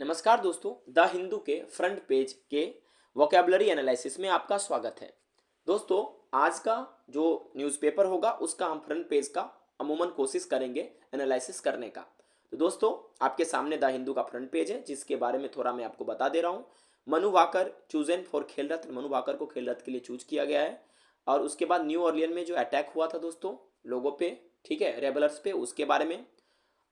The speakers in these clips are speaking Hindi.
नमस्कार दोस्तों, द हिंदू के फ्रंट पेज के वोकेबलरी एनालिसिस में आपका स्वागत है। दोस्तों, आज का जो न्यूज़पेपर होगा उसका हम फ्रंट पेज का अमूमन कोशिश करेंगे एनालिसिस करने का। तो दोस्तों, आपके सामने द हिंदू का फ्रंट पेज है जिसके बारे में थोड़ा मैं आपको बता दे रहा हूँ। मनु भाकर चूजन फॉर खेल रत्न, मनु भाकर को खेल रत्न के लिए चूज किया गया है। और उसके बाद न्यू ऑर्लियन में जो अटैक हुआ था दोस्तों लोगों पे, ठीक है, रेबलर्स पे, उसके बारे में।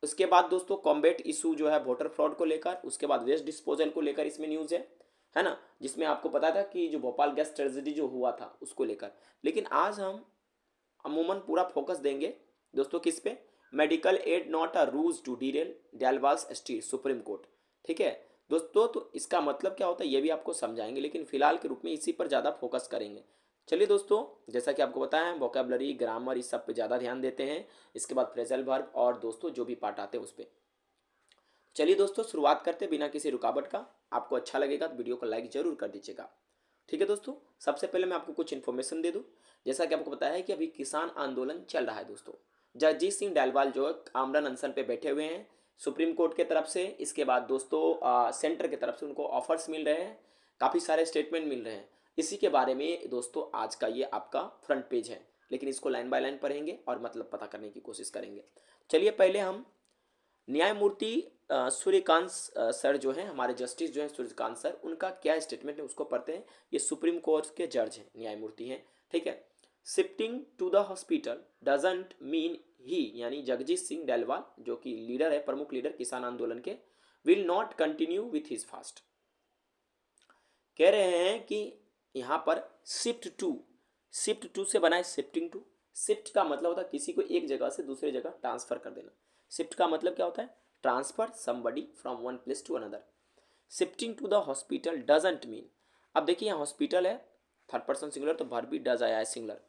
उसके बाद दोस्तों कॉम्बेट इशू जो है वोटर फ्रॉड को लेकर, उसके बाद वेस्ट डिस्पोजल को लेकर इसमें न्यूज़ है ना, जिसमें आपको पता था कि जो भोपाल गैस ट्रेजेडी जो हुआ था उसको लेकर। लेकिन आज हम अमूमन पूरा फोकस देंगे दोस्तों किस पे, medical aid not a ruse to derail Dallewal's still Supreme Court. ठीक है दोस्तों, तो इसका मतलब क्या होता है ये भी आपको समझाएंगे, लेकिन फिलहाल के रूप में इसी पर ज़्यादा फोकस करेंगे। चलिए दोस्तों, जैसा कि आपको बताया है वोकेबलरी ग्रामर इस सब पे ज़्यादा ध्यान देते हैं। इसके बाद फ्रेजल वर्ब और दोस्तों जो भी पार्ट आते हैं उस पर। चलिए दोस्तों, शुरुआत करते बिना किसी रुकावट का। आपको अच्छा लगेगा तो वीडियो को लाइक जरूर कर दीजिएगा। ठीक है दोस्तों, सबसे पहले मैं आपको कुछ इन्फॉर्मेशन दे दूं। जैसा कि आपको पता है कि अभी किसान आंदोलन चल रहा है दोस्तों। जगजीत सिंह डालवाल जो है आमरण अनशन पे बैठे हुए हैं सुप्रीम कोर्ट के तरफ से। इसके बाद दोस्तों सेंटर की तरफ से उनको ऑफर्स मिल रहे हैं, काफ़ी सारे स्टेटमेंट मिल रहे हैं। इसी के बारे में दोस्तों आज का ये आपका फ्रंट पेज है, लेकिन इसको लाइन बाय लाइन पढ़ेंगे और मतलब पता करने की कोशिश करेंगे। चलिए पहले हम न्यायमूर्ति सूर्यकांत सर जो हैं, हमारे जस्टिस जो हैं सूर्यकांत सर, उनका क्या स्टेटमेंट है उसको पढ़ते हैं। ये सुप्रीम कोर्ट के जज हैं, न्यायमूर्ति हैं। ठीक है, shifting to the hospital doesn't mean he, यानी जगजीत सिंह डेलवाल जो कि लीडर है, प्रमुख लीडर किसान आंदोलन के, will not continue with his fast. कह रहे हैं कि यहाँ पर शिफ्ट टू से बनाए शिफ्टिंग टू। शिफ्ट का मतलब होता है किसी को एक जगह से दूसरे जगह ट्रांसफर कर देना। शिफ्ट का मतलब क्या होता है, transfer somebody from one place to another. Shifting to the hospital doesn't mean, अब देखिए यहाँ हॉस्पिटल है थर्ड पर्सन सिंगुलर, तो वर्ब भी डज आया है सिंगुलर।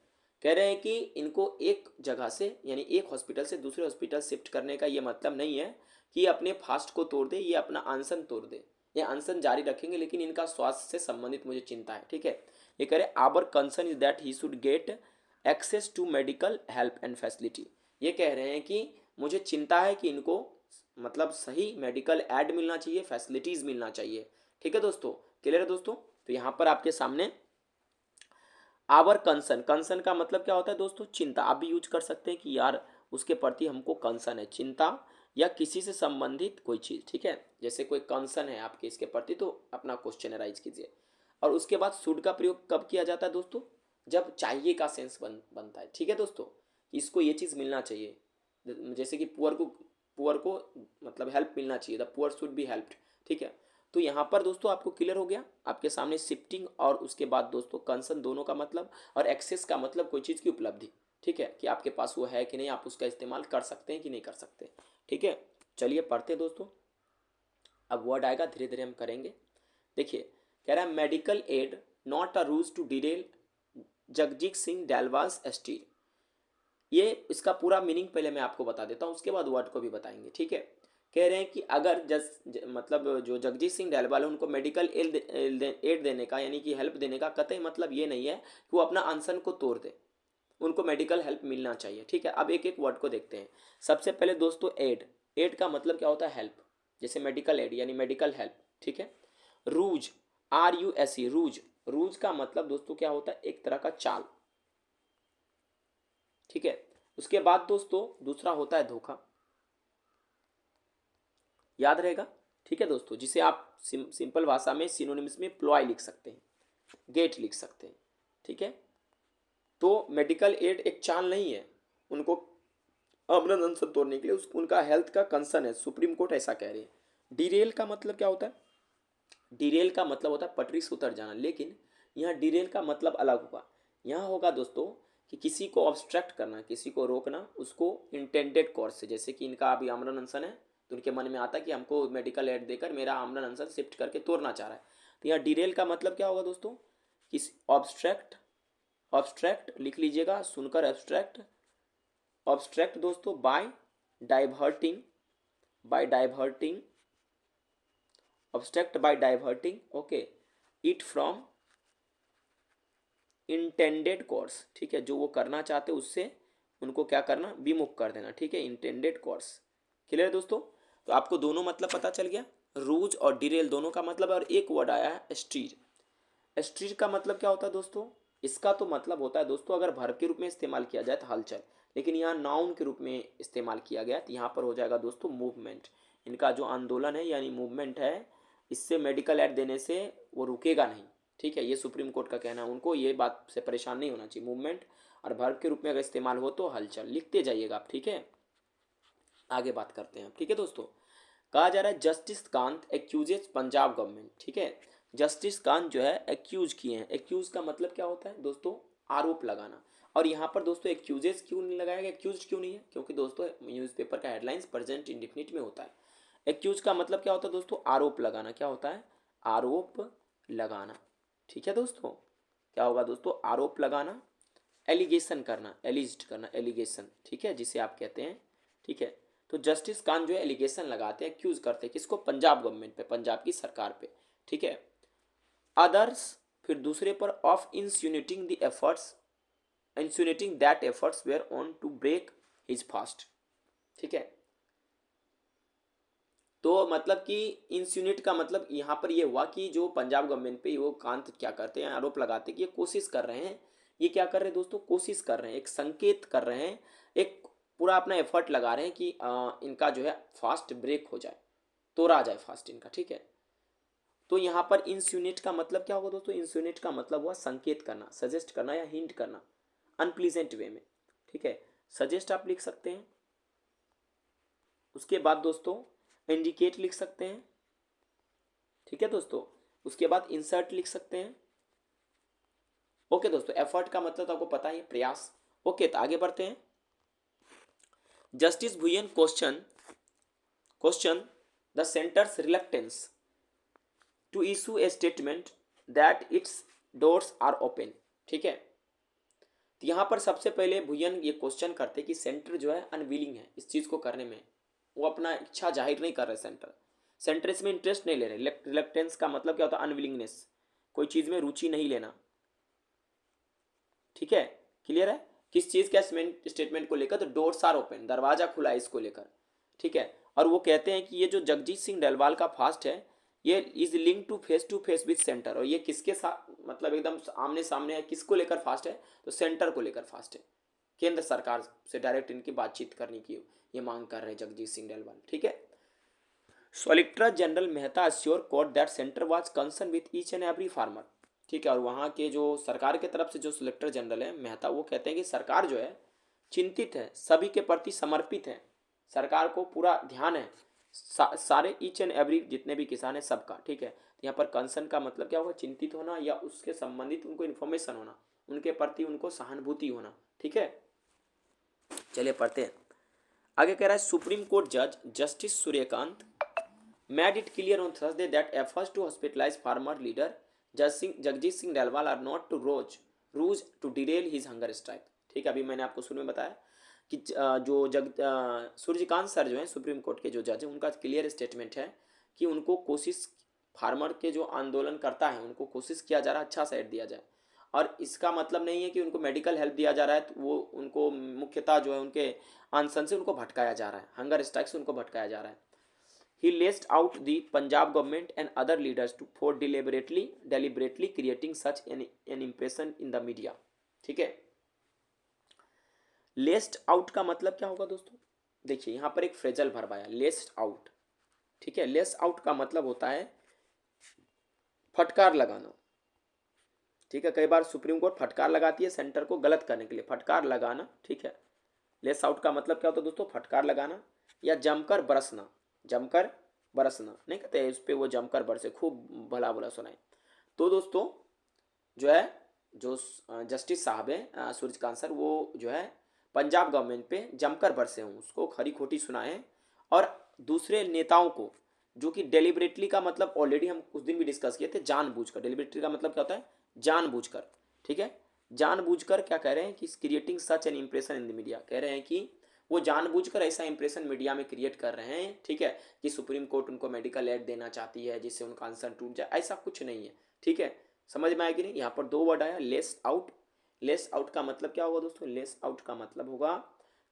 कह रहे हैं कि इनको एक जगह से यानी एक हॉस्पिटल से दूसरे हॉस्पिटल शिफ्ट करने का ये मतलब नहीं है कि ये अपने फास्ट को तोड़ दे, ये अपना अनशन तोड़ दे। ये अनशन जारी रखेंगे, लेकिन इनका स्वास्थ्य से संबंधित मुझे चिंता है। ठीक है, ये कह रहे our concern is that he should get access to medical help and facility. ये कह रहे हैं कि मुझे चिंता है कि इनको मतलब सही मेडिकल एड मिलना चाहिए, फैसिलिटीज़ मिलना चाहिए। ठीक है दोस्तों, क्लियर है दोस्तों। तो यहाँ पर आपके सामने आवर कंसर्न, कंसर्न का मतलब क्या होता है दोस्तों, चिंता। आप भी यूज कर सकते हैं कि यार उसके प्रति हमको कंसर्न है, चिंता या किसी से संबंधित कोई चीज़। ठीक है, जैसे कोई कंसर्न है आपके इसके प्रति तो अपना क्वेश्चन राइज कीजिए। और उसके बाद शुड का प्रयोग कब किया जाता है दोस्तों, जब चाहिए का सेंस बनता है। ठीक है दोस्तों, कि इसको ये चीज़ मिलना चाहिए, जैसे कि पुअर को मतलब हेल्प मिलना चाहिए, the poor should be helped. ठीक है, तो यहाँ पर दोस्तों आपको क्लियर हो गया। आपके सामने शिफ्टिंग और उसके बाद दोस्तों कंसर्न दोनों का मतलब, और एक्सेस का मतलब कोई चीज़ की उपलब्धि। ठीक है, कि आपके पास वो है कि नहीं, आप उसका इस्तेमाल कर सकते हैं कि नहीं कर सकते। ठीक है, चलिए पढ़ते दोस्तों। अब वर्ड आएगा, धीरे धीरे हम करेंगे। देखिए, कह रहा है medical aid not a ruse to detail Jagjit Singh Dallewal's still. ये इसका पूरा मीनिंग पहले मैं आपको बता देता हूँ, उसके बाद वर्ड को भी बताएंगे। ठीक है, कह रहे हैं कि अगर मतलब जो जगजीत सिंह डेलवाल है उनको मेडिकल एड देने का यानी कि हेल्प देने का कतई मतलब ये नहीं है कि वो अपना अनशन को तोड़ दे, उनको मेडिकल हेल्प मिलना चाहिए। ठीक है, अब एक एक वर्ड को देखते हैं। सबसे पहले दोस्तों एड, एड का मतलब क्या होता है, हेल्प, जैसे मेडिकल एड यानी मेडिकल हेल्प। ठीक है, रूज, RUSE, रूज, रूज का मतलब दोस्तों क्या होता है, एक तरह का चाल। ठीक है, उसके बाद दोस्तों दूसरा होता है धोखा, याद रहेगा। ठीक है दोस्तों, जिसे आप सिंपल भाषा में सिनोनिम्स में प्लॉय लिख सकते हैं, गेट लिख सकते हैं। ठीक है, तो मेडिकल एड एक चाल नहीं है उनको आमरण अनशन तोड़ने के लिए, उनका हेल्थ का कंसर्न है, सुप्रीम कोर्ट ऐसा कह रही है। डिरेल का मतलब क्या होता है, डिरेल का मतलब होता है पटरी से उतर जाना, लेकिन यहाँ डिरेल का मतलब अलग होगा। यहाँ होगा दोस्तों कि किसी को ऑब्स्ट्रक्ट करना, किसी को रोकना, उसको इंटेंडेड कोर्स से, जैसे कि इनका अभी आमरण अनशन है तो उनके मन में आता है कि हमको मेडिकल एड देकर मेरा आमरण अनशन शिफ्ट करके तोड़ना चाह रहा है। तो यहाँ डिरेल का मतलब क्या होगा दोस्तों, किसी ऑब्स्ट्रैक्ट, ऑब्स्ट्रैक्ट लिख लीजिएगा सुनकर, एब्स्ट्रैक्ट, ऑब्स्ट्रैक्ट दोस्तों by diverting, by diverting, obstruct by diverting, okay, it from intended course. ठीक है, जो वो करना चाहते उससे उनको क्या करना, विमुख कर देना। ठीक है, इंटेंडेड कोर्स। क्लियर है दोस्तों, तो आपको दोनों मतलब पता चल गया। रूज और डिरेल दोनों का मतलब है, और एक वर्ड आया है स्ट्रीर। स्ट्रीर का मतलब क्या होता है दोस्तों? इसका तो मतलब होता है दोस्तों, अगर वर्ब के रूप में इस्तेमाल किया जाए तो हलचल, लेकिन यहाँ नाउन के रूप में इस्तेमाल किया गया तो यहाँ पर हो जाएगा दोस्तों मूवमेंट। इनका जो आंदोलन है यानी मूवमेंट है, इससे मेडिकल एड देने से वो रुकेगा नहीं। ठीक है, ये सुप्रीम कोर्ट का कहना है, उनको ये बात से परेशान नहीं होना चाहिए। मूवमेंट और वर्ब के रूप में अगर इस्तेमाल हो तो हलचल, लिखते जाइएगा आप। ठीक है, आगे बात करते हैं। ठीक है दोस्तों, कहा जा रहा है justice Kant accuses Punjab government. ठीक है, जस्टिस कांत जो है एक्यूज किए हैं। एक्यूज का मतलब क्या होता है दोस्तों? आरोप लगाना। और यहाँ पर दोस्तों एक्यूजेस क्यों नहीं लगाया गया, एक्यूज क्यों नहीं है? क्योंकि दोस्तों न्यूज़पेपर का हेडलाइंस प्रेजेंट इंडिफिनिट में होता है। एक्यूज का मतलब क्या होता है दोस्तों? आरोप लगाना। क्या होता है? आरोप लगाना। ठीक है दोस्तों, क्या होगा दोस्तों? आरोप लगाना। एलिगेशन करना, एलिज्ड करना, एलिगेशन। ठीक है, जिसे आप कहते हैं। ठीक है, तो जस्टिस खान जो है एलिगेशन लगाते हैं, एक्यूज करते हैं किसको? पंजाब गवर्नमेंट पे, पंजाब की सरकार पे। ठीक है, अदर्स फिर दूसरे पर of insinuating the efforts, insinuating that efforts were on to break his fast. ठीक है, तो मतलब कि इंसिनुएट का मतलब यहाँ पर ये हुआ कि जो पंजाब गवर्नमेंट पे वो कांत क्या करते हैं, आरोप लगाते हैं कि ये कोशिश कर रहे हैं। ये क्या कर रहे हैं दोस्तों? कोशिश कर रहे हैं, एक संकेत कर रहे हैं, एक पूरा अपना एफर्ट लगा रहे हैं कि इनका जो है फास्ट ब्रेक हो जाए, तोड़ा जाए फास्ट इनका। ठीक है, तो यहाँ पर इंसिनुएट का मतलब क्या होगा दोस्तों? इंसिनुएट का मतलब हुआ संकेत करना, सजेस्ट करना या हिंट करना अनप्लीजेंट वे में। ठीक है, सजेस्ट आप लिख सकते हैं। उसके बाद दोस्तों इंडिकेट लिख सकते हैं। ठीक है दोस्तों, उसके बाद इंसर्ट लिख सकते हैं। ओके दोस्तों, एफर्ट का मतलब तो आपको पता ही है, प्रयास। ओके, तो आगे बढ़ते हैं। Justice Bhuyan question the centre's reluctance to issue a statement that its doors are open. ठीक है, तो यहां पर सबसे पहले भुयन ये क्वेश्चन करते कि सेंटर जो है अनविलिंग है इस चीज को करने में, वो अपना इच्छा जाहिर नहीं कर रहे। सेंटर इसमें इंटरेस्ट नहीं ले रहे। रिलक्टेंस का मतलब क्या होता है? अनविलिंगनेस, कोई चीज में रुचि नहीं लेना। ठीक है, क्लियर है? किस चीज के स्टेटमेंट को लेकर? तो डोर्स आर ओपन, दरवाजा खुला है इसको लेकर। ठीक है, और वो कहते हैं कि ये जो जगजीत सिंह डलवाल का फास्ट है, ये is link to face with centre. और ये किसके साथ, मतलब एकदम आमने सामने है, किसको लेकर फास्ट है? तो सेंटर को लेकर फास्ट है, केंद्र सरकार से डायरेक्ट इनकी बातचीत करने की ये मांग कर रहे हैं जगजीत सिंह डलवाल। ठीक है, solicitor general Mehta assure court that centre was concern with each and every farmer. ठीक है, और वहाँ के जो सरकार के तरफ से जो सोलिसिटर जनरल है मेहता, वो कहते हैं कि सरकार जो है चिंतित है, सभी के प्रति समर्पित है, सरकार को पूरा ध्यान है सारे ईच एंड एवरी जितने भी किसान हैं सबका। ठीक है, यहाँ पर कंसर्न का मतलब क्या होगा? चिंतित होना या उसके संबंधित उनको इन्फॉर्मेशन होना, उनके प्रति उनको सहानुभूति होना। ठीक है, चलिए पढ़ते हैं आगे। कह रहा है सुप्रीम कोर्ट जज justice Suryakant made it clear on Thursday that efforts to hospitalize former leader Jagjeet Singh Dalwal are not to rouge to derail his hunger strike। ठीक है, अभी मैंने आपको शुरू में बताया कि जो सूर्यकांत सर जो हैं सुप्रीम कोर्ट के जो जज हैं, उनका क्लियर स्टेटमेंट है कि उनको कोशिश, फार्मर के जो आंदोलन करता है उनको कोशिश किया जा रहा है अच्छा सा एड दिया जाए। और इसका मतलब नहीं है कि उनको मेडिकल हेल्प दिया जा रहा है, तो वो उनको मुख्यतः जो है उनके अनशन से उनको भटकाया जा रहा है, हंगर स्ट्राइक से उनको भटकाया जा रहा है। He laced out the Punjab government and other leaders for deliberately creating such an impression in the media। ठीक है, लेस्ड आउट का मतलब क्या होगा दोस्तों? देखिए यहाँ पर एक फ्रेजल वर्ब आया, लेस्ड आउट। ठीक है, लेस आउट का मतलब होता है फटकार लगाना। ठीक है, कई बार सुप्रीम कोर्ट फटकार लगाती है सेंटर को गलत करने के लिए, फटकार लगाना। ठीक है, लेस आउट का मतलब क्या होता है दोस्तों? फटकार लगाना या जमकर बरसना। जमकर बरसना नहीं कहते उस पर, वो जमकर बरसे, खूब भला भला सुनाए। तो दोस्तों जो है, जो जस्टिस साहब हैं सूर्यकांत सर, वो जो है पंजाब गवर्नमेंट पे जमकर बरसे हों, उसको खरी खोटी सुनाए। और दूसरे नेताओं को, जो कि डेलिबरेटली का मतलब ऑलरेडी हम उस दिन भी डिस्कस किए थे, जानबूझकर। डेलिबरेटली का मतलब क्या होता है? जानबूझकर। ठीक है, जानबूझकर क्या कह रहे हैं कि creating such an impression in the media, कह रहे हैं कि वो जानबूझकर ऐसा इंप्रेशन मीडिया में क्रिएट कर रहे हैं। ठीक है, कि सुप्रीम कोर्ट उनको मेडिकल एड देना चाहती है जिससे उनका आंसर टूट जाए, ऐसा कुछ नहीं है। ठीक है, समझ में आया कि नहीं? यहाँ पर दो वर्ड आया, लेस आउट। लेस आउट का मतलब क्या होगा दोस्तों? लेस आउट का मतलब होगा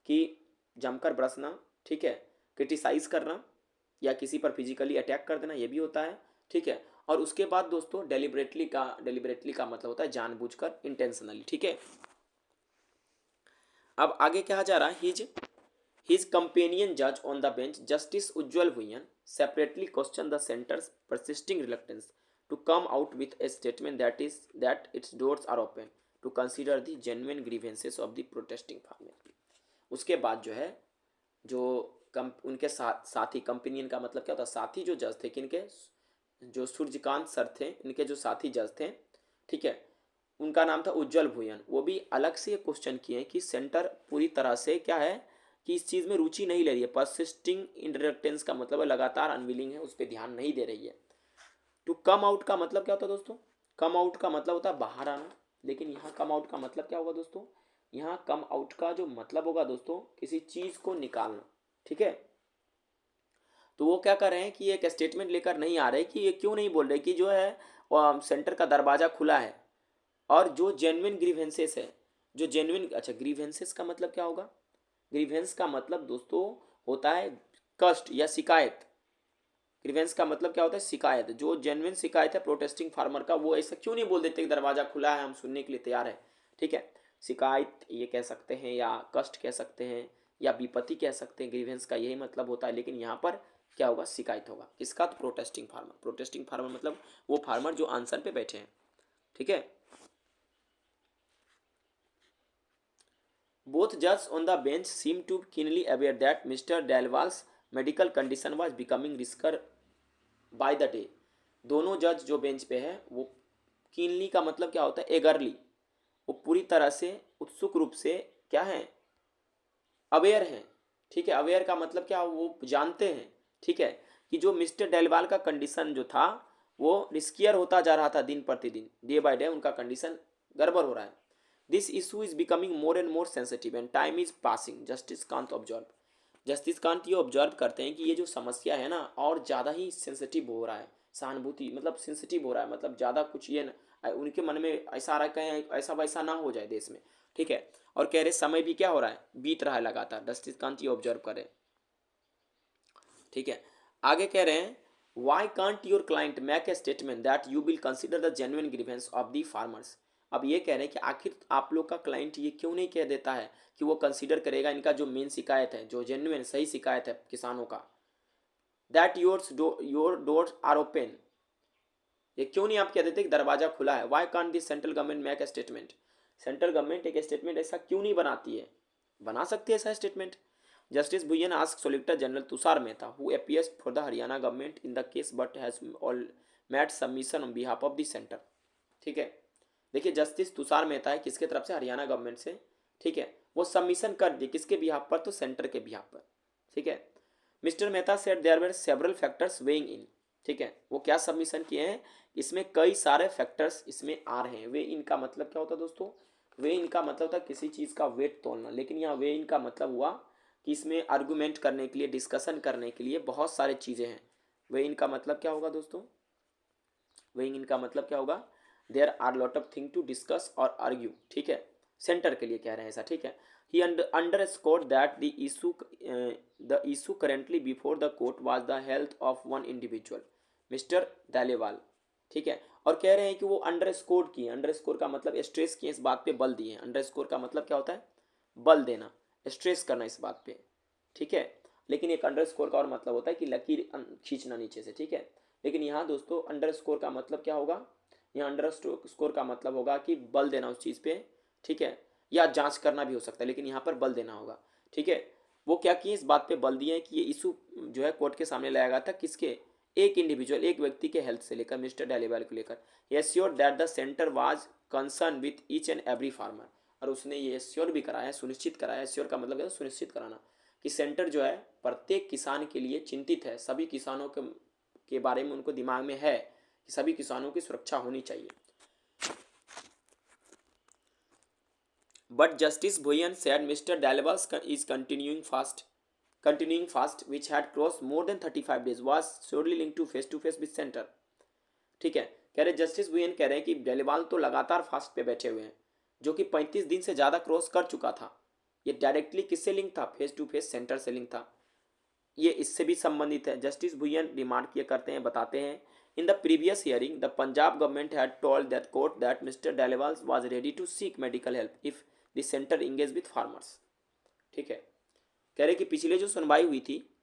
कि जमकर बरसना। ठीक है, क्रिटिसाइज करना, या किसी पर फिजिकली अटैक कर देना, ये भी होता है, ठीक है। और उसके बाद दोस्तों डेलिबरेटली का मतलब होता है जानबूझकर, इंटेंशनली, ठीक है। अब आगे कहा जा रहा है, हिज कंपेनियन जज on the bench justice Ujjwal Bhuyan separately question the centre's persisting reluctance to come out with a statement that its doors are open to consider the genuine grievances of the protesting farmer. उसके बाद जो है, जो उनके साथी, कंपेनियन का मतलब क्या होता है, साथी जो जज थे, किनके, जो सूर्यकांत सर थे, इनके जो साथी जज थे, ठीक है, उनका नाम था उज्जवल भुयन। वो भी अलग से क्वेश्चन किए कि सेंटर पूरी तरह से क्या है कि इस चीज़ में रुचि नहीं ले रही है। परसिस्टिंग इंडक्टेंस का मतलब है लगातार अनविलिंग है, उस पर ध्यान नहीं दे रही है। टू कम आउट का मतलब क्या होता है दोस्तों, कम आउट का मतलब होता है बाहर आना, लेकिन यहाँ कम आउट का मतलब क्या होगा दोस्तों, यहाँ कम आउट का जो मतलब होगा दोस्तों, किसी चीज़ को निकालना, ठीक है। तो वो क्या कर रहे हैं कि एक स्टेटमेंट लेकर नहीं आ रहे कि ये क्यों नहीं बोल रहे कि जो है सेंटर का दरवाज़ा खुला है, और जो जेन्युइन ग्रीवेंसेस है, जो जेन्युइन, अच्छा ग्रीवेंसेस का मतलब क्या होगा, ग्रीवेंस का मतलब दोस्तों होता है कष्ट या शिकायत। ग्रीवेंस का मतलब क्या होता है, शिकायत। जो जेन्युइन शिकायत है प्रोटेस्टिंग फार्मर का, वो ऐसा क्यों नहीं बोल देते कि दरवाज़ा खुला है, हम सुनने के लिए तैयार है, ठीक है। शिकायत ये कह सकते हैं, या कष्ट कह सकते हैं, या विपत्ति कह सकते हैं, ग्रीवेंस का यही मतलब होता है। लेकिन यहाँ पर क्या होगा, शिकायत होगा, किसका, तो प्रोटेस्टिंग फार्मर। प्रोटेस्टिंग फार्मर मतलब वो फार्मर जो आंसर पे बैठे हैं, ठीक है। Both judges on the bench seemed to be keenly aware that Mr. Dalwal's medical condition was becoming riskier by the day. दोनों जज जो बेंच पे है, वो कीनली का मतलब क्या होता है, एगरली, वो पूरी तरह से उत्सुक रूप से क्या है, अवेयर हैं, ठीक है। अवेयर का मतलब क्या, वो जानते हैं, ठीक है, कि जो मिस्टर डेलवाल का कंडीशन जो था वो रिस्कियर होता जा रहा था, दिन प्रतिदिन, डे बाय डे उनका कंडीशन गड़बड़ हो रहा है। This issue is becoming more and more sensitive and time is passing, justice Kant observe. Justice Kant ये ऑब्जर्व करते हैं कि ये जो समस्या है ना, और ज़्यादा ही सेंसिटिव हो रहा है, सहानुभूति मतलब सेंसिटिव हो रहा है, मतलब ज़्यादा कुछ ये न, उनके मन में ऐसा आ रहा है कहीं ऐसा वैसा ना हो जाए देश में, ठीक है। और कह रहे समय भी क्या हो रहा है, बीत रहा है लगातार, जस्टिस कांत ये ऑब्जर्व करें, ठीक है। आगे कह रहे हैं, why can't your client make a statement that you will consider the genuine grievance of the farmers. अब ये कह रहे हैं कि आखिर आप लोग का क्लाइंट ये क्यों नहीं कह देता है कि वो कंसीडर करेगा इनका जो मेन शिकायत है, जो जेन्युइन सही शिकायत है किसानों का, that your doors are open. ये क्यों नहीं आप कह देते कि दरवाजा खुला है। Why can't the central government make a statement, central government एक स्टेटमेंट ऐसा क्यों नहीं बनाती है, बना सकती है ऐसा statement. Justice Bhuyan ask solicitor general Tushar Mehta who appears for the Haryana government in the case but has all made submission on behalf of the centre, ठीक है। देखिए जस्टिस तुषार मेहता है किसके तरफ से, हरियाणा गवर्नमेंट से, ठीक है। वो सबमिशन कर दिए किसके बिहाफ पर, तो सेंटर के बिहाफ पर, ठीक है। Mister Mehta said there were several factors weighing in, ठीक है। वो क्या सबमिशन किए हैं, इसमें कई सारे फैक्टर्स इसमें आ रहे हैं। वे इनका मतलब क्या होता है दोस्तों, वे इनका मतलब होता है किसी चीज़ का वेट तोलना, लेकिन यहाँ वे इनका मतलब हुआ कि इसमें आर्गूमेंट करने के लिए, डिस्कशन करने के लिए बहुत सारे चीज़ें हैं। वे इनका मतलब क्या होगा दोस्तों, वे इनका मतलब क्या होगा, there are lot of thing to discuss और आर्ग्यू, ठीक है। सेंटर के लिए कह रहे हैं ऐसा, ठीक है। He underscored that the issue currently before the court was the health of one individual mister Dallewal, ठीक है। और कह रहे हैं कि वो अंडरस्कोर किए, अंडरस्कोर का मतलब स्ट्रेस किए, इस बात पे बल दिए हैं। अंडरस्कोर का मतलब क्या होता है, बल देना, स्ट्रेस करना इस बात पे, ठीक है। लेकिन एक अंडरस्कोर का और मतलब होता है कि लकीर खींचना नीचे से, ठीक है। लेकिन यहाँ दोस्तों अंडरस्कोर का मतलब क्या होगा, यहाँ अंडरस्कोर का मतलब होगा कि बल देना उस चीज़ पे, ठीक है, या जांच करना भी हो सकता है, लेकिन यहाँ पर बल देना होगा, ठीक है। वो क्या किए, इस बात पे बल दिए कि ये इशू जो है कोर्ट के सामने लाया गया था किसके, एक इंडिविजुअल, एक व्यक्ति के हेल्थ से लेकर, मिस्टर डेलीवाल को लेकर। Assure that the centre was concern with each and every farmer, और उसने ये एश्योर भी कराया, सुनिश्चित कराया। एश्योर का मतलब है सुनिश्चित कराना, कि सेंटर जो है प्रत्येक किसान के लिए चिंतित है, सभी किसानों के बारे में उनको दिमाग में है कि सभी किसानों की सुरक्षा होनी चाहिए। But justice Bhuyan said mister Dallewal's is continuing fast which had crossed more than 35 days was surely linked to face with center, ठीक है। कह रहे जस्टिस भुयन कह रहे हैं कि डेलीवाल तो लगातार फास्ट पे बैठे हुए हैं, जो कि 35 दिन से ज़्यादा क्रॉस कर चुका था। ये डायरेक्टली किससे लिंक था, फेस टू फेस सेंटर से लिंक था। ये इससे भी संबंधित है। जस्टिस भुयन रिमार्क ये करते हैं, बताते हैं, in the previous hearing the Punjab government had told that court that mister Dallewal was ready to seek medical help if the centre engage with farmers. ठीक है, कह रहे कि पिछले जो सुनवाई हुई थी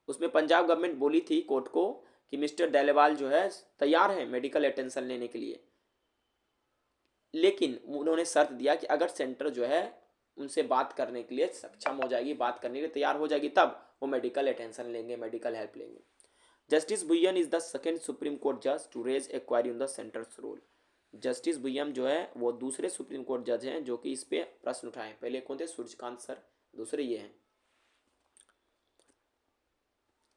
उसमें पंजाब गवर्नमेंट बोली थी कोर्ट को कि मिस्टर डेलेवाल जो है तैयार है मेडिकल अटेंशन लेने के लिए, लेकिन उन्होंने शर्त दिया कि अगर सेंटर जो है उनसे बात करने के लिए सक्षम हो जाएगी, बात करने के लिए तैयार हो जाएगी, तब वो मेडिकल अटेंशन लेंगे, मेडिकल हेल्प लेंगे। Justice Bhuyan is the second Supreme Court जज to raise a query on the centre's role. Justice Bhuyan जो है वो दूसरे सुप्रीम कोर्ट जज हैं जो कि इस पे प्रश्न उठाए। पहले कौन थे? सूर्यकांत सर, दूसरे ये हैं।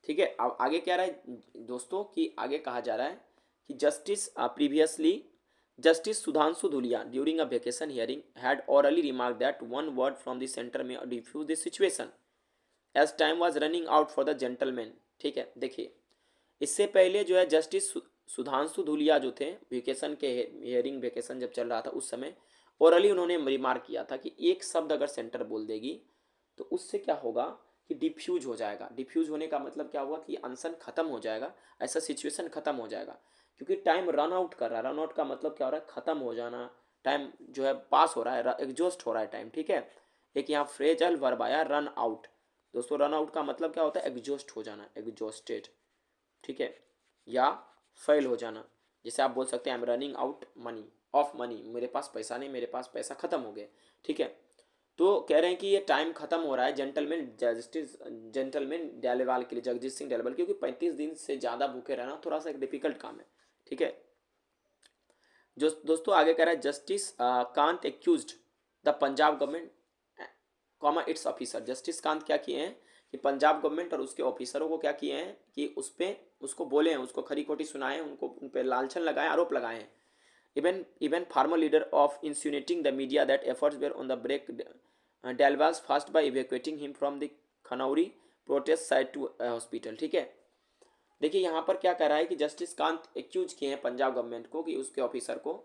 ठीक है, अब आगे क्या रहा है दोस्तों कि आगे कहा जा रहा है कि justice previously justice Sudhanshu Dhulia during a vacation hearing had orally remarked that one word from the center may diffuse the situation as time was running out for the gentleman। ठीक है, देखिए इससे पहले जो है जस्टिस सुधांशु धुलिया जो थे वेकेशन के हियरिंग वेकेशन जब चल रहा था उस समय ओरली उन्होंने रिमार्क किया था कि एक शब्द अगर सेंटर बोल देगी तो उससे क्या होगा कि डिफ्यूज हो जाएगा। डिफ्यूज होने का मतलब क्या हुआ कि अनशन खत्म हो जाएगा, ऐसा सिचुएशन खत्म हो जाएगा, क्योंकि टाइम रन आउट कर रहा है। रन आउट का मतलब क्या हो रहा है? खत्म हो जाना, टाइम जो है पास हो रहा है, एग्जॉस्ट हो रहा है टाइम। ठीक है, एक यहाँ फ्रेजल वर्ब आया रन आउट। दोस्तों रन आउट का मतलब क्या होता है? एग्जॉस्ट हो जाना, एग्जॉस्टेड। ठीक है, या फेल हो जाना। जैसे आप बोल सकते हैं I am running out money of money, मेरे पास पैसा नहीं, मेरे पास पैसा खत्म हो गया। ठीक है, तो कह रहे हैं कि ये टाइम खत्म हो रहा है जेंटलमैन डेलेवाल के लिए, जगजीत सिंह डेलेवाल, क्योंकि 35 दिन से ज़्यादा भूखे रहना थोड़ा सा एक डिफिकल्ट काम है। ठीक है, जो दोस्तों आगे कह रहा है justice Kant accused the Punjab government comma it's officer. Justice Kant क्या किए हैं कि पंजाब गवर्नमेंट और उसके ऑफिसरों को क्या किए हैं कि उस पर उसको बोले हैं, उसको खरी खोटी सुनाए, उनको उन पर लालछन लगाए, आरोप लगाए हैं। Even former leader of insinuating the media that efforts were on the break Delwas fast by evacuating him from the Khanauri protest site to a hospital। ठीक है, देखिए यहाँ पर क्या कह रहा है कि जस्टिस कांत एक्यूज किए हैं पंजाब गवर्नमेंट को कि उसके ऑफिसर को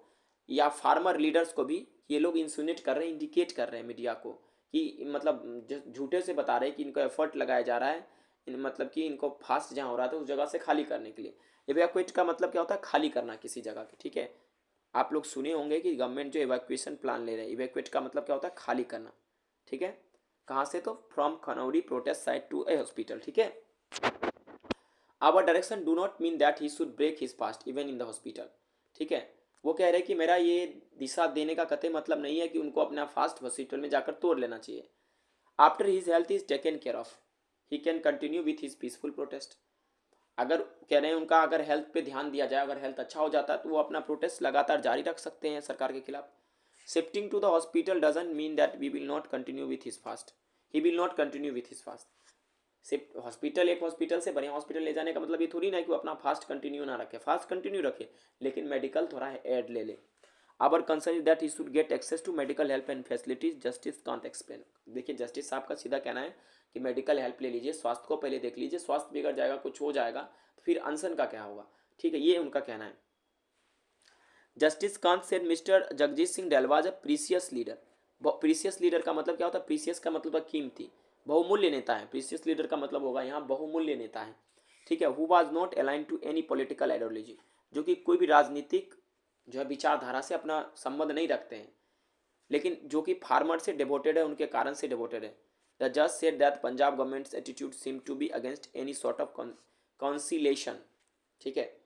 या फार्मर लीडर्स को भी, ये लोग इंसुनेट कर रहे हैं, इंडिकेट कर रहे हैं मीडिया को कि मतलब झूठे से बता रहे हैं कि इनको एफर्ट लगाया जा रहा है, मतलब कि इनको फास्ट जहाँ हो रहा था उस जगह से खाली करने के लिए। इवैक्यूएट का मतलब क्या होता है? खाली करना किसी जगह की। ठीक है, आप लोग सुने होंगे कि गवर्नमेंट जो इवैक्यूएशन प्लान ले रहे हैं, इवैक्यूएट का मतलब क्या होता है? खाली करना। ठीक है, कहाँ से? तो from Khanauri protest site to a hospital. ठीक है, our direction do not mean that he should break his fast even in the hospital. ठीक है, वो कह रहे हैं कि मेरा ये दिशा देने का कतई मतलब नहीं है कि उनको अपना फास्ट हॉस्पिटल में जाकर तोड़ लेना चाहिए। After his health is taken care of he can continue with his peaceful protest. अगर कह रहे हैं उनका अगर हेल्थ पे ध्यान दिया जाए, अगर हेल्थ अच्छा हो जाता है तो वो अपना प्रोटेस्ट लगातार जारी रख सकते हैं सरकार के खिलाफ। Shifting to the hospital doesn't mean that we will not continue with his fast, he will not continue with his fast. सिर्फ हॉस्पिटल, एक हॉस्पिटल से बढ़िया हॉस्पिटल ले जाने का मतलब ये थोड़ी ना कि वो अपना फास्ट कंटिन्यू ना रखे, फास्ट कंटिन्यू रखे लेकिन मेडिकल थोड़ा ऐड ले ले। Our concern is that he should get access to medical help and facilities, justice Kant explain. देखिए जस्टिस साहब का सीधा कहना है कि मेडिकल हेल्प ले लीजिए, स्वास्थ्य को पहले देख लीजिए, स्वास्थ्य बिगड़ जाएगा, कुछ हो जाएगा तो फिर अनशन का क्या होगा। ठीक है, ये उनका कहना है। Justice Kant said mister Jagjit Singh Dallewal's a precious leader. Precious leader का मतलब क्या होता है? प्रीसियस का मतलब कीमती, बहुमूल्य नेता है। प्रीसियस लीडर का मतलब होगा यहाँ बहुमूल्य नेता है। ठीक है, who was not align to any political ideology, जो कि कोई भी राजनीतिक जो है विचारधारा से अपना संबंध नहीं रखते हैं, लेकिन जो कि फार्मर से डिवोटेड है, उनके कारण से डिवोटेड है। द जज said that Punjab government's attitude seem to be against any sort of conciliation. ठीक है,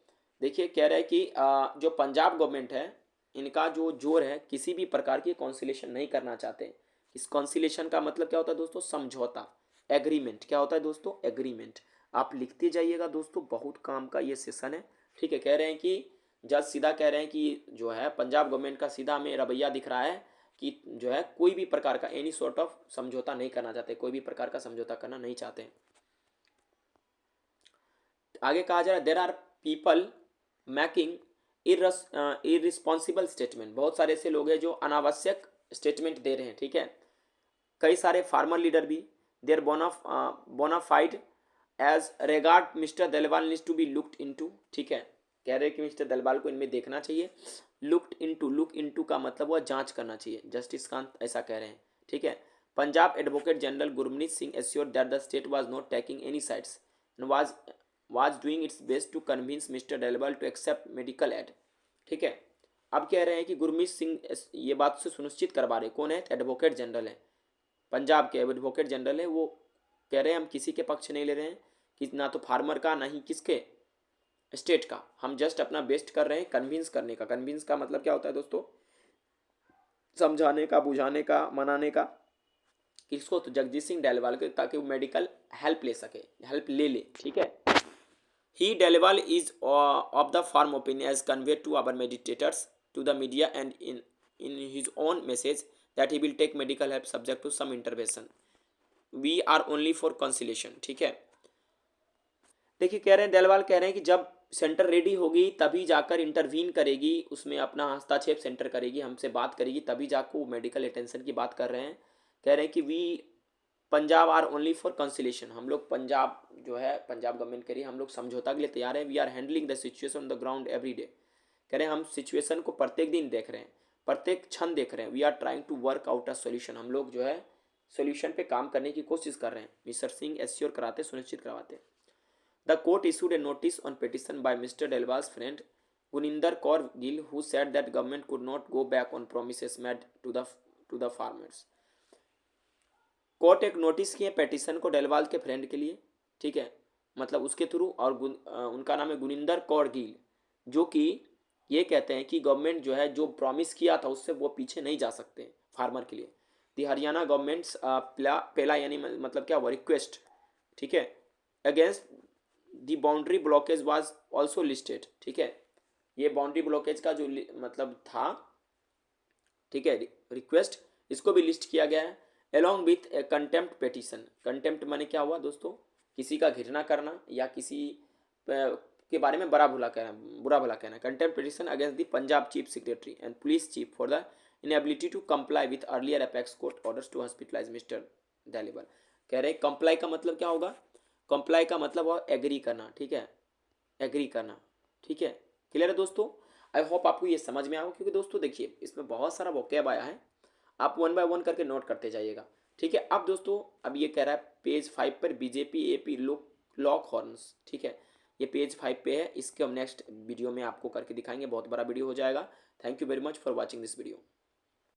देखिए कह रहे हैं कि जो पंजाब गवर्नमेंट है इनका जो जोर है किसी भी प्रकार की कॉन्सिलेशन नहीं करना चाहते। इस कॉन्सिलेशन का मतलब क्या होता है दोस्तों? समझौता, एग्रीमेंट। क्या होता है दोस्तों? एग्रीमेंट। आप लिखते जाइएगा दोस्तों, बहुत काम का ये सेशन है। ठीक है, कह रहे हैं कि जज सीधा कह रहे हैं कि जो है पंजाब गवर्नमेंट का सीधा हमें रवैया दिख रहा है कि जो है कोई भी प्रकार का एनी सॉर्ट ऑफ समझौता नहीं करना चाहते, कोई भी प्रकार का समझौता करना नहीं चाहते। आगे कहा जा रहा है there are people making irresponsible statement. बहुत सारे ऐसे लोग हैं जो अनावश्यक स्टेटमेंट दे रहे हैं। ठीक है, कई सारे फार्मर लीडर भी their bona fide as regard mister Dallewal needs to be looked into. ठीक है, कह रहे हैं कि मिस्टर दलवाल को इनमें देखना चाहिए। लुक्ड इनटू, लुक इनटू का मतलब हुआ जांच करना चाहिए, जस्टिस कांत ऐसा कह रहे हैं। ठीक है, Punjab advocate general Gurmeet Singh assured that the state was not taking any sides and was doing its best to convince mister Dallewal to accept medical aid. ठीक है, अब कह रहे हैं कि गुरमीत सिंह ये बात से सुनिश्चित करवा रहे, कौन है, एडवोकेट जनरल है, पंजाब के एडवोकेट जनरल है, वो कह रहे हैं हम किसी के पक्ष नहीं ले रहे हैं, कि ना तो फार्मर का ना ही किसके, स्टेट का, हम जस्ट अपना बेस्ट कर रहे हैं कन्विंस करने का। कन्विंस का मतलब क्या होता है दोस्तों, समझाने का, बुझाने का, मनाने का, किसको, तो जगजीत सिंह डेलवाल को, ताकि वो मेडिकल हेल्प ले सके, हेल्प ले ले। ठीक है, he Dallewal is of the firm opinion as convey to our meditators to the media and in his own message that he will take medical help subject to some intervention, we are only for conciliation. ठीक है, देखिए कह रहे हैं, डेलवाल कह रहे हैं कि जब सेंटर रेडी होगी तभी जाकर इंटरवीन करेगी, उसमें अपना हस्तक्षेप सेंटर करेगी, हमसे बात करेगी, तभी जाकर वो मेडिकल अटेंशन की बात कर रहे हैं। कह रहे हैं कि we Punjab are only for conciliation, हम लोग पंजाब जो है, पंजाब गवर्नमेंट कह रही है हम लोग समझौता के लिए तैयार हैं। We are handling the situation on the ground every day, कह रहे हैं हम सिचुएशन को प्रत्येक दिन देख रहे हैं, प्रत्येक क्षण देख रहे हैं। We are trying to work out a solution, हम लोग जो है सोल्यूशन पे काम करने की कोशिश कर रहे हैं। मिस्टर सिंह एश्योर कराते, सुनिश्चित करवाते। The court issued a notice on petition by Mr. Delval's friend Guninder Kaur Gill, who said that government could not go back on promises made to the farmers. Court एक नोटिस किए पेटिशन को डेलवाल के फ्रेंड के लिए, ठीक है, मतलब उसके थ्रू, और उनका नाम है गुनिंदर कौर गिल, जो कि ये कहते हैं कि गवर्नमेंट जो है जो प्रॉमिस किया था उससे वो पीछे नहीं जा सकते फार्मर के लिए। दी हरियाणा गवर्नमेंट्स पहला यानी मतलब क्या हुआ, रिक्वेस्ट, ठीक है, against the boundary blockage was also listed. ठीक है, ये बाउंड्री ब्लॉकेज का जो मतलब था, ठीक है, रिक्वेस्ट, इसको भी लिस्ट किया गया है। Along with A contempt petition, contempt माने क्या हुआ दोस्तों, किसी का घृणा करना या किसी के बारे में बुरा भला कहना। Contempt petition against the Punjab chief secretary and police chief for the inability to comply with earlier apex court orders to hospitalise mister Dallewal. कह रहे कंप्लाई का मतलब क्या होगा, कंप्लाई का मतलब हुआ एग्री करना। ठीक है, एग्री करना। ठीक है, क्लियर है दोस्तों। आई होप आपको ये समझ में आया, क्योंकि दोस्तों देखिए इसमें बहुत सारा वोकैब आया है, आप वन बाय वन करके नोट करते जाइएगा। ठीक है, अब दोस्तों अब ये कह रहा है पेज 5 पर बीजेपी एपी लॉक हॉर्न्स। ठीक है, ये पेज 5 पे है, इसके हम नेक्स्ट वीडियो में आपको करके दिखाएंगे, बहुत बड़ा वीडियो हो जाएगा। Thank you very much for watching this video.